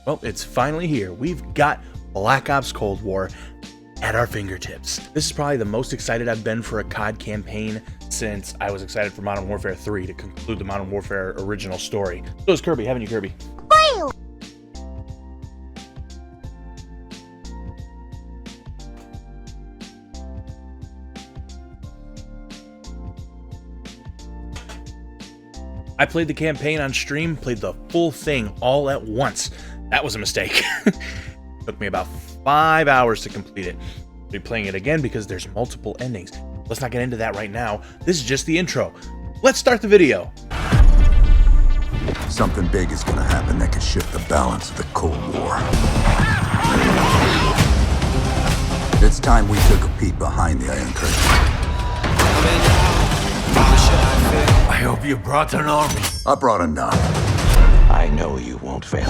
Well, it's finally here. We've got Black Ops Cold War at our fingertips. This is probably the most excited I've been for a COD campaign since I was excited for Modern Warfare 3 to conclude the Modern Warfare original story. So is Kirby, haven't you, Kirby? I played the campaign on stream, played the full thing all at once. That was a mistake. Took me about 5 hours to complete it. I'll be playing it again because there's multiple endings. Let's not get into that right now. This is just the intro. Let's start the video. Something big is gonna happen that could shift the balance of the Cold War. It's time we took a peek behind the Iron Curtain. I hope you brought an army. I brought enough. I know you won't fail.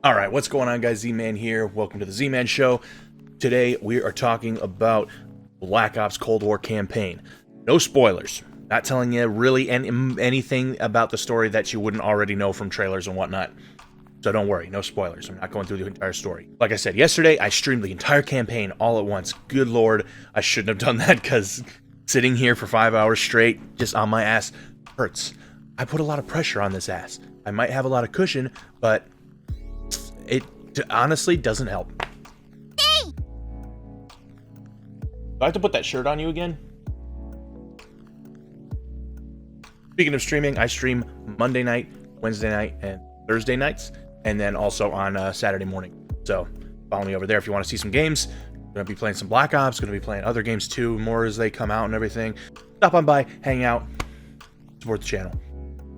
All right, what's going on, guys? Z-Man here. Welcome to the Z-Man Show. Today, we are talking about Black Ops Cold War campaign. No spoilers. Not telling you really anything about the story that you wouldn't already know from trailers and whatnot. So don't worry, no spoilers. I'm not going through the entire story. Like I said, yesterday, I streamed the entire campaign all at once. Good lord, I shouldn't have done that because sitting here for 5 hours straight, just on my ass, hurts. I put a lot of pressure on this ass. I might have a lot of cushion, but it honestly doesn't help. Do I have to put that shirt on you again? Speaking of streaming, I stream Monday night, Wednesday night, and Thursday nights, and then also on Saturday morning. So follow me over there if you want to see some games. Gonna be playing some Black Ops, gonna be playing other games too, more as they come out and everything. Stop on by, hang out, support the channel.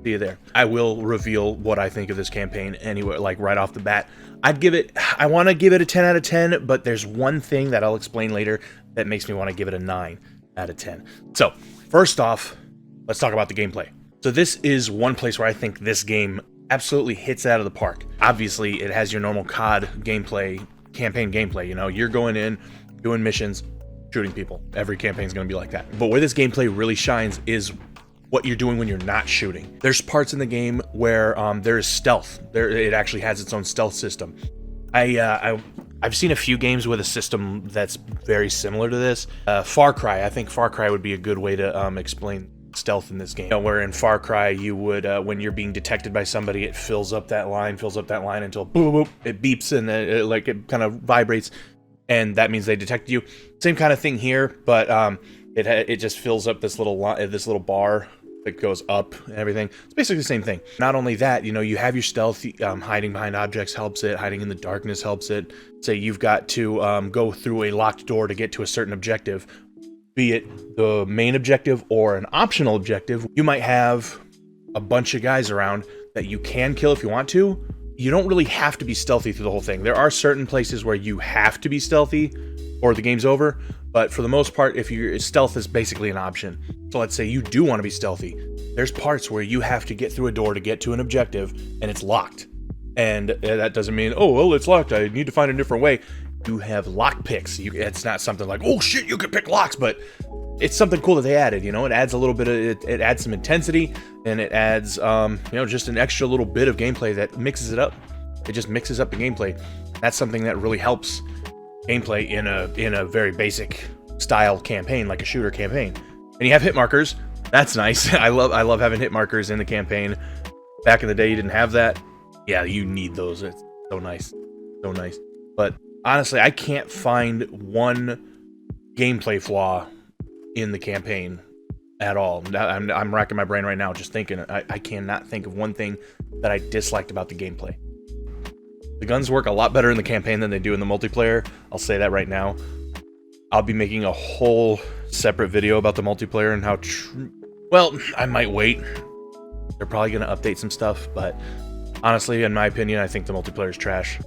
See you there. I will reveal what I think of this campaign anyway, like right off the bat. I want to give it a 10 out of 10, but there's one thing that I'll explain later that makes me want to give it a 9 out of 10. So first off, let's talk about the gameplay. So this is one place where I think this game absolutely hits out of the park. Obviously, it has your normal COD gameplay, campaign gameplay. You know, you're going in, doing missions, shooting people. Every campaign is going to be like that. But where this gameplay really shines is what you're doing when you're not shooting. There's parts in the game where there is stealth. It actually has its own stealth system. I've seen a few games with a system that's very similar to this. Far Cry. I think Far Cry would be a good way to explain stealth in this game. You know, where in Far Cry you would when you're being detected by somebody, it fills up that line until boom, boom, it beeps and it kind of vibrates, and that means they detected you. Same kind of thing here, but it just fills up this little bar that goes up and everything. It's basically the same thing. Not only that, you know, you have your stealth. Hiding behind objects helps it. Hiding in the darkness helps it. Say you've got to go through a locked door to get to a certain objective, be it the main objective or an optional objective. You might have a bunch of guys around that you can kill if you want to. You don't really have to be stealthy through the whole thing. There are certain places where you have to be stealthy or the game's over, but for the most part, stealth is basically an option. So let's say you do want to be stealthy. There's parts where you have to get through a door to get to an objective and it's locked. And that doesn't mean, oh, well, it's locked, I need to find a different way. You have lock picks. It's not something like, oh shit, you can pick locks, but it's something cool that they added. You know, it adds a little bit of it adds some intensity, and it adds you know, just an extra little bit of gameplay that mixes it up. It just mixes up the gameplay. That's something that really helps gameplay in a very basic style campaign, like a shooter campaign. And you have hit markers. That's nice. I love having hit markers in the campaign. Back in the day, you didn't have that. Yeah, you need those. It's so nice, so nice. But honestly, I can't find one gameplay flaw in the campaign at all. I'm racking my brain right now just thinking. I cannot think of one thing that I disliked about the gameplay. The guns work a lot better in the campaign than they do in the multiplayer. I'll say that right now. I'll be making a whole separate video about the multiplayer and how well, I might wait. They're probably going to update some stuff, but honestly, in my opinion, I think the multiplayer is trash.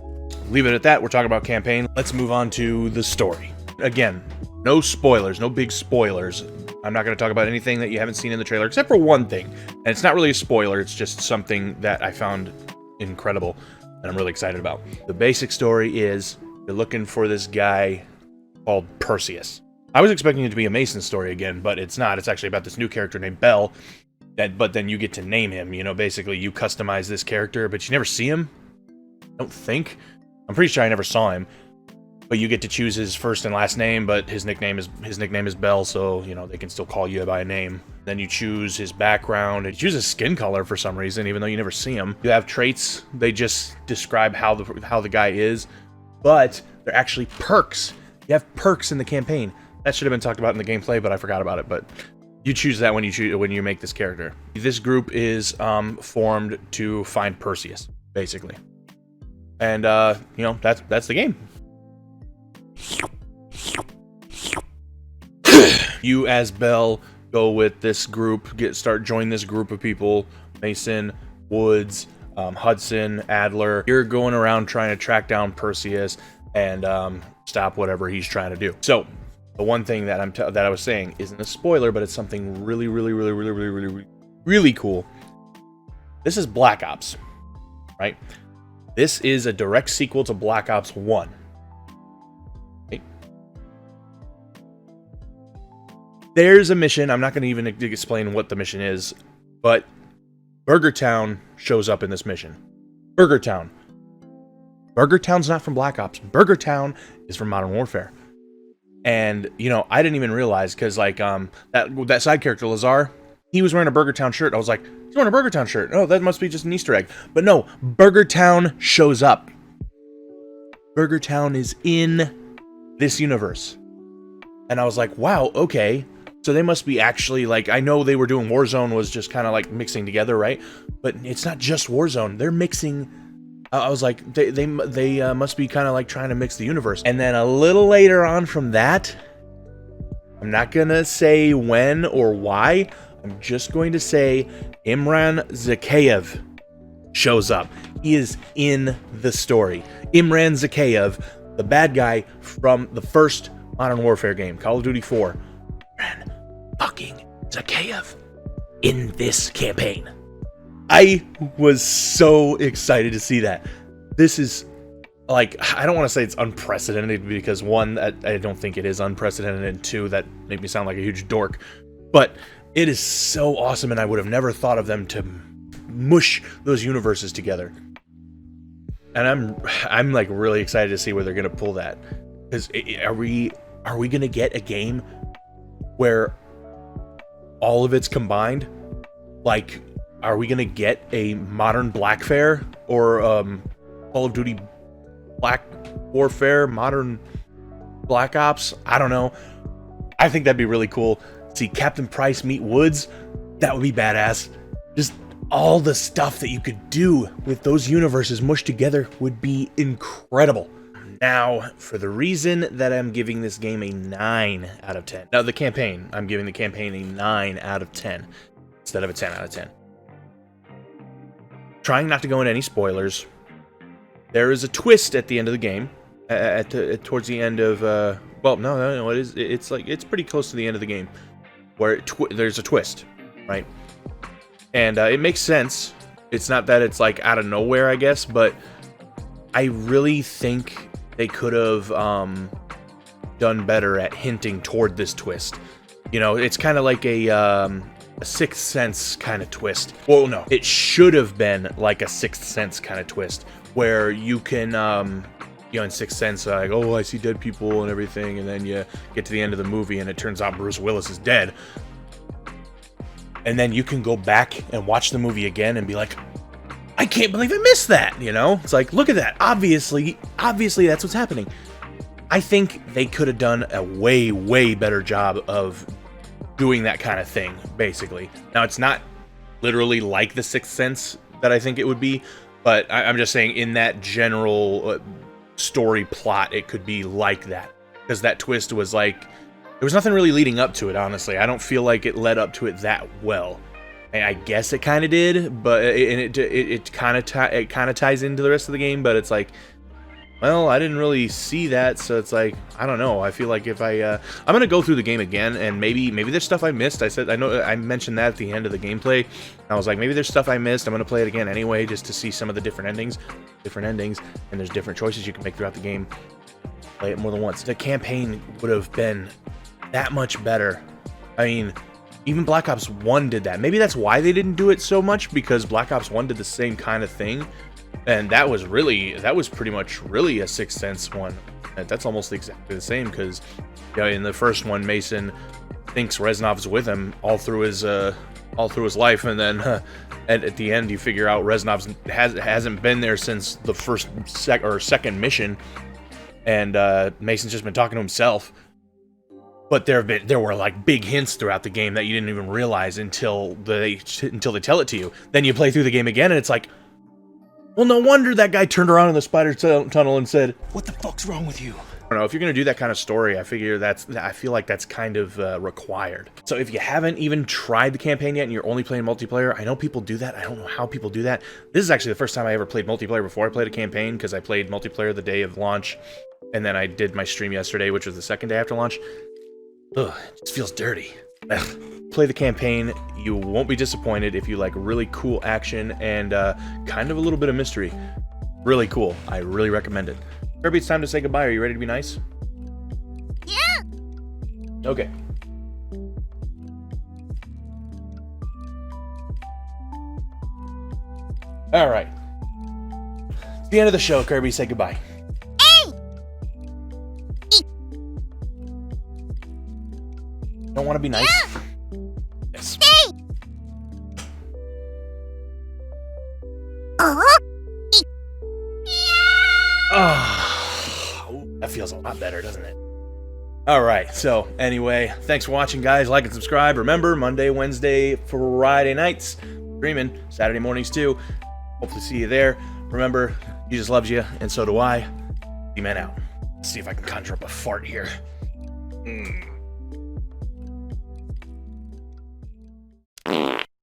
Leave it at that. We're talking about campaign. Let's move on to the story. Again, no spoilers, no big spoilers. I'm not going to talk about anything that you haven't seen in the trailer, except for one thing. And it's not really a spoiler, it's just something that I found incredible and I'm really excited about. The basic story is you're looking for this guy called Perseus. I was expecting it to be a Mason story again, but it's not. It's actually about this new character named Bell. But then you get to name him. You know, basically you customize this character, but you never see him. I don't think. I'm pretty sure I never saw him. But you get to choose his first and last name, but his nickname is Bell, so you know they can still call you by a name. Then you choose his background. You choose his skin color for some reason, even though you never see him. You have traits. They just describe how the guy is, but they're actually perks. You have perks in the campaign. That should have been talked about in the gameplay, but I forgot about it. But you choose that when you make this character. This group is formed to find Perseus, basically, and you know that's the game. You as Bell go with this group, join this group of people: Mason, Woods, Hudson, Adler. You're going around trying to track down Perseus and stop whatever he's trying to do. So the one thing that I was saying isn't a spoiler, but it's something really cool. This is Black Ops, right? This is a direct sequel to Black Ops 1. There's a mission. I'm not going to even explain what the mission is, but Burger Town shows up in this mission. Burger Town. Burger Town's not from Black Ops. Burger Town is from Modern Warfare. And, you know, I didn't even realize, because, like, that side character, Lazar, he was wearing a Burger Town shirt. I was like, he's wearing a Burger Town shirt. Oh, that must be just an Easter egg. But no, Burger Town shows up. Burger Town is in this universe. And I was like, wow, okay. So they must be actually, like, I know they were doing Warzone was just kind of like mixing together, right? But it's not just Warzone. They're mixing. I was like, they must be kind of like trying to mix the universe. And then a little later on from that, I'm not going to say when or why. I'm just going to say Imran Zakhaev shows up. He is in the story. Imran Zakhaev, the bad guy from the first Modern Warfare game, Call of Duty 4. Imran fucking Zakhaev in this campaign. I was so excited to see that. This is, like, I don't want to say it's unprecedented, because one, I don't think it is unprecedented, and two, that made me sound like a huge dork. But it is so awesome, and I would have never thought of them to mush those universes together. And I'm like really excited to see where they're gonna pull that. Because are we gonna get a game where all of it's combined? Like, are we gonna get a modern Blackfare or Call of Duty Black Warfare, modern Black Ops? I don't know. I think that'd be really cool. See Captain Price meet Woods. That would be badass. Just all the stuff that you could do with those universes mushed together would be incredible. Now, for the reason that I'm giving this game a 9 out of 10. Now, the campaign, I'm giving the campaign a 9 out of 10 instead of a 10 out of 10. Trying not to go into any spoilers. There is a twist at the end of the game. Towards the end of, well, no, it is. It's like, it's pretty close to the end of the game, where there's a twist, right? And it makes sense. It's not that it's like out of nowhere, I guess, but I really think they could have done better at hinting toward this twist. You know, it's kind of like a Sixth Sense kind of twist. Well, no, it should have been like a Sixth Sense kind of twist, where you can, you know, in Sixth Sense, like, oh, I see dead people and everything, and then you get to the end of the movie, and it turns out Bruce Willis is dead. And then you can go back and watch the movie again and be like, I can't believe I missed that, you know? It's like, look at that. Obviously that's what's happening. I think they could have done a way better job of doing that kind of thing, basically. Now, it's not literally like the Sixth Sense that I think it would be, but I'm just saying in that general story plot, it could be like that. Because that twist was like, there was nothing really leading up to it, honestly. I don't feel like it led up to it that well. I guess it kind of did, but it kind of ties into the rest of the game. But it's like, well, I didn't really see that, so it's like, I don't know. I feel like if I'm gonna go through the game again, and maybe there's stuff I missed. I know I mentioned that at the end of the gameplay. I was like, maybe there's stuff I missed. I'm gonna play it again anyway, just to see some of the different endings, and there's different choices you can make throughout the game. Play it more than once. The campaign would have been that much better. I mean, even Black Ops 1 did that. Maybe that's why they didn't do it so much, because Black Ops 1 did the same kind of thing. And that was pretty much really a Sixth Sense one. That's almost exactly the same, because in the first one, Mason thinks Reznov's with him all through his life, and then at the end you figure out Reznov hasn't been there since the second mission, and Mason's just been talking to himself. But there were like big hints throughout the game that you didn't even realize until they tell it to you. Then you play through the game again, and it's like, well, no wonder that guy turned around in the spider tunnel and said, "What the fuck's wrong with you?" I don't know, if you're gonna do that kind of story, I feel like that's kind of required. So if you haven't even tried the campaign yet and you're only playing multiplayer, I know people do that. I don't know how people do that. This is actually the first time I ever played multiplayer before I played a campaign, because I played multiplayer the day of launch, and then I did my stream yesterday, which was the second day after launch. Ugh, it just feels dirty. Play the campaign. You won't be disappointed if you like really cool action and kind of a little bit of mystery. Really cool. I really recommend it. Kirby, it's time to say goodbye. Are you ready to be nice? Yeah. Okay. All right. It's the end of the show, Kirby. Say goodbye. Don't want to be nice? Yeah. Yes. Oh, that feels a lot better, doesn't it? Alright, so anyway, thanks for watching, guys. Like and subscribe. Remember, Monday, Wednesday, Friday nights, streaming, Saturday mornings too. Hopefully see you there. Remember, Jesus loves you, and so do I. Z-Man out. Let's see if I can conjure up a fart here.